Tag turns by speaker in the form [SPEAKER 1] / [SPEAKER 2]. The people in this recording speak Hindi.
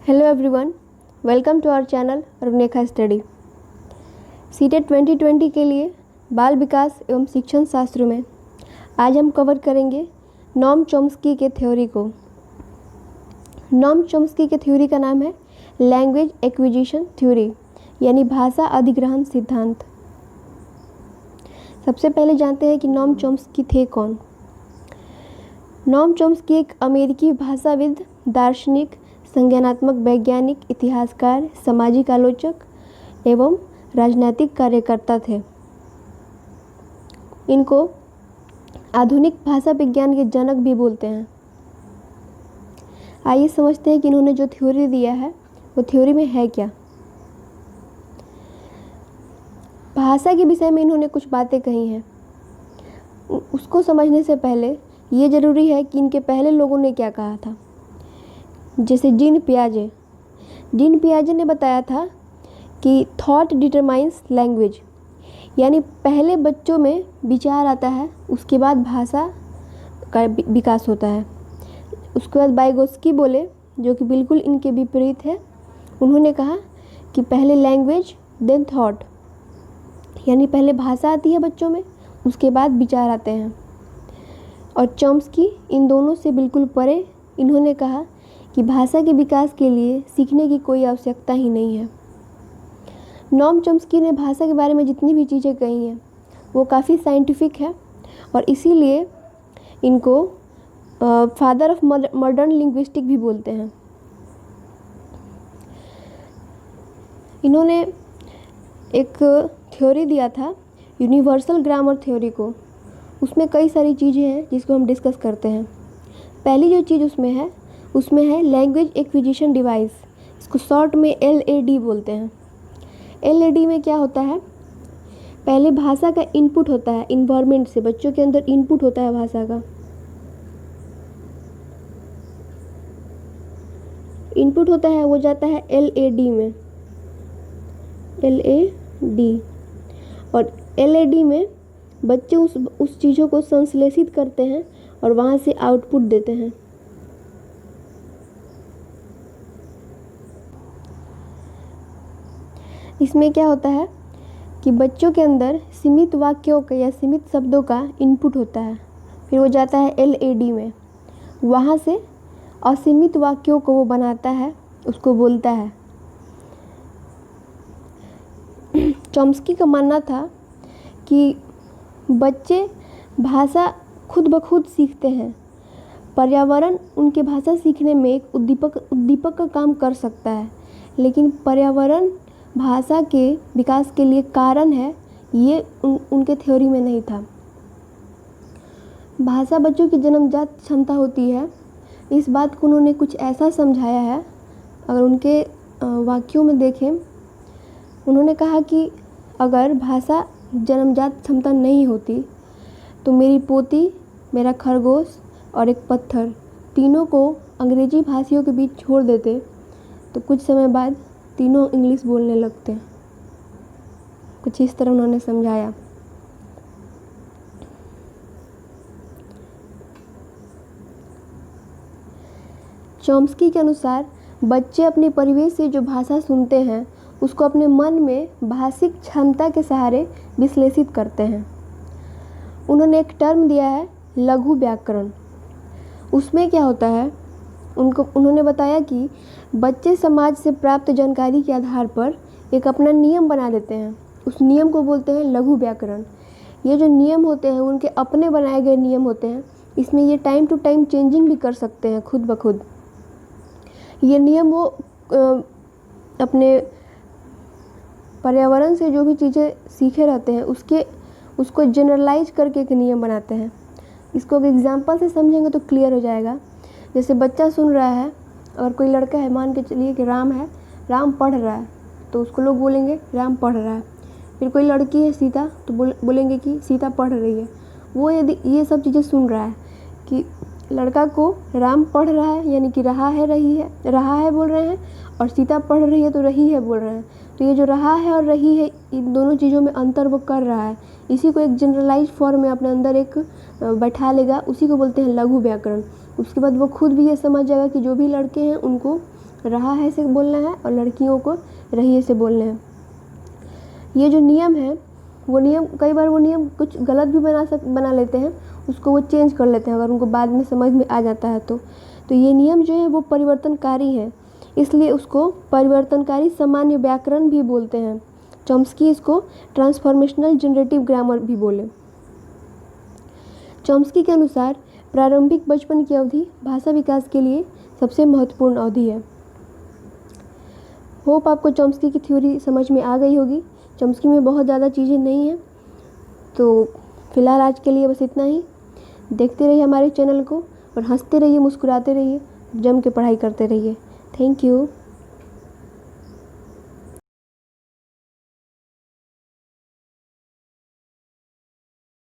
[SPEAKER 1] Hello everyone, welcome to our channel रुनेखा स्टडी। सीटेट 2020 के लिए बाल विकास एवं शिक्षण शास्त्र में आज हम कवर करेंगे नॉम चॉम्स्की के थ्योरी को। नॉम चॉम्स्की के थ्योरी का नाम है लैंग्वेज एक्विजिशन थ्योरी, यानी भाषा अधिग्रहण सिद्धांत। सबसे पहले जानते हैं कि नॉम चॉम्स्की थे कौन। नॉम चॉम्स्की एक अमेरिकी भाषाविद, दार्शनिक, संज्ञानात्मक वैज्ञानिक, इतिहासकार, सामाजिक आलोचक एवं राजनैतिक कार्यकर्ता थे। इनको आधुनिक भाषा विज्ञान के जनक भी बोलते हैं। आइए समझते हैं कि इन्होंने जो थ्योरी दिया है वो थ्योरी में है क्या। भाषा के विषय में इन्होंने कुछ बातें कही हैं। उसको समझने से पहले ये ज़रूरी है कि इनके पहले लोगों ने क्या कहा था। जैसे जीन पियाजे ने बताया था कि थॉट डिटरमाइंस लैंग्वेज, यानी पहले बच्चों में विचार आता है, उसके बाद भाषा का विकास होता है। उसके बाद वाइगोत्स्की बोले, जो कि बिल्कुल इनके विपरीत है। उन्होंने कहा कि पहले लैंग्वेज देन थॉट, यानी पहले भाषा आती है बच्चों में, उसके बाद विचार आते हैं। और चॉम्स्की इन दोनों से बिल्कुल परे। इन्होंने कहा कि भाषा के विकास के लिए सीखने की कोई आवश्यकता ही नहीं है। नॉम चॉम्स्की ने भाषा के बारे में जितनी भी चीज़ें कही हैं वो काफ़ी साइंटिफिक है, और इसीलिए इनको फादर ऑफ मॉडर्न लिंग्विस्टिक भी बोलते हैं। इन्होंने एक थ्योरी दिया था यूनिवर्सल ग्रामर थ्योरी को। उसमें कई सारी चीज़ें हैं जिसको हम डिस्कस करते हैं। पहली जो चीज़ उसमें है लैंग्वेज एक्विजिशन डिवाइस। इसको शॉर्ट में LAD बोलते हैं। LAD में क्या होता है, पहले भाषा का इनपुट होता है इन्वायरमेंट से, बच्चों के अंदर इनपुट होता है भाषा का। इनपुट होता है, वो जाता है LAD में, LAD। और LAD में बच्चे उस चीज़ों को संश्लेषित करते हैं और वहाँ से आउटपुट देते हैं। इसमें क्या होता है कि बच्चों के अंदर सीमित वाक्यों का या सीमित शब्दों का इनपुट होता है, फिर वो जाता है LAD में, वहाँ से असीमित वाक्यों को वो बनाता है, उसको बोलता है। चॉम्स्की का मानना था कि बच्चे भाषा खुद ब खुद सीखते हैं। पर्यावरण उनके भाषा सीखने में एक उद्दीपक का काम कर सकता है, लेकिन पर्यावरण भाषा के विकास के लिए कारण है, ये उनके थ्योरी में नहीं था। भाषा बच्चों की जन्मजात क्षमता होती है, इस बात को उन्होंने कुछ ऐसा समझाया है। अगर उनके वाक्यों में देखें, उन्होंने कहा कि अगर भाषा जन्मजात क्षमता नहीं होती तो मेरी पोती, मेरा खरगोश और एक पत्थर, तीनों को अंग्रेजी भाषियों के बीच छोड़ देते तो कुछ समय बाद तीनों इंग्लिश बोलने लगते। कुछ इस तरह उन्होंने समझाया। चॉम्स्की के अनुसार बच्चे अपने परिवेश से जो भाषा सुनते हैं उसको अपने मन में भाषिक क्षमता के सहारे विश्लेषित करते हैं। उन्होंने एक टर्म दिया है लघु व्याकरण। उसमें क्या होता है, उन्होंने बताया कि बच्चे समाज से प्राप्त जानकारी के आधार पर एक अपना नियम बना देते हैं। उस नियम को बोलते हैं लघु व्याकरण। ये जो नियम होते हैं उनके अपने बनाए गए नियम होते हैं। इसमें ये टाइम टू टाइम चेंजिंग भी कर सकते हैं खुद ब खुद। ये नियम वो अपने पर्यावरण से जो भी चीज़ें सीखे रहते हैं उसको जनरलाइज करके एक नियम बनाते हैं। इसको अगर एग्जांपल से समझेंगे तो क्लियर हो जाएगा। जैसे बच्चा सुन रहा है, और कोई लड़का है, मान के चलिए कि राम है, राम पढ़ रहा है, तो उसको लोग बोलेंगे राम पढ़ रहा है। फिर कोई लड़की है सीता, तो बोलेंगे कि सीता पढ़ रही है। वो यदि ये सब चीज़ें सुन रहा है कि लड़का को राम पढ़ रहा है, यानी कि रहा है बोल रहे हैं, और सीता पढ़ रही है तो रही है बोल रहे हैं, तो ये जो रहा है और रही है, इन दोनों चीज़ों में अंतर वो कर रहा है। इसी को एक जनरलाइज फॉर्म में अपने अंदर एक बैठा लेगा, उसी को बोलते हैं लघु व्याकरण। उसके बाद वो खुद भी ये समझ जाएगा कि जो भी लड़के हैं उनको रहा है से बोलना है और लड़कियों को रहिए से बोलना है। ये जो नियम है वो नियम कई बार वो नियम कुछ गलत भी बना लेते हैं, उसको वो चेंज कर लेते हैं अगर उनको बाद में समझ में आ जाता है तो ये नियम जो है वो परिवर्तनकारी है, इसलिए उसको परिवर्तनकारी सामान्य व्याकरण भी बोलते हैं। चॉम्स्की इसको ट्रांसफॉर्मेशनल जनरेटिव ग्रामर भी बोले। चॉम्स्की के अनुसार प्रारंभिक बचपन की अवधि भाषा विकास के लिए सबसे महत्वपूर्ण अवधि है। होप आपको चॉम्स्की की थ्योरी समझ में आ गई होगी। चॉम्स्की में बहुत ज़्यादा चीज़ें नहीं हैं, तो फ़िलहाल आज के लिए बस इतना ही। देखते रहिए हमारे चैनल को और हंसते रहिए, मुस्कुराते रहिए, जम के पढ़ाई करते रहिए। Thank you.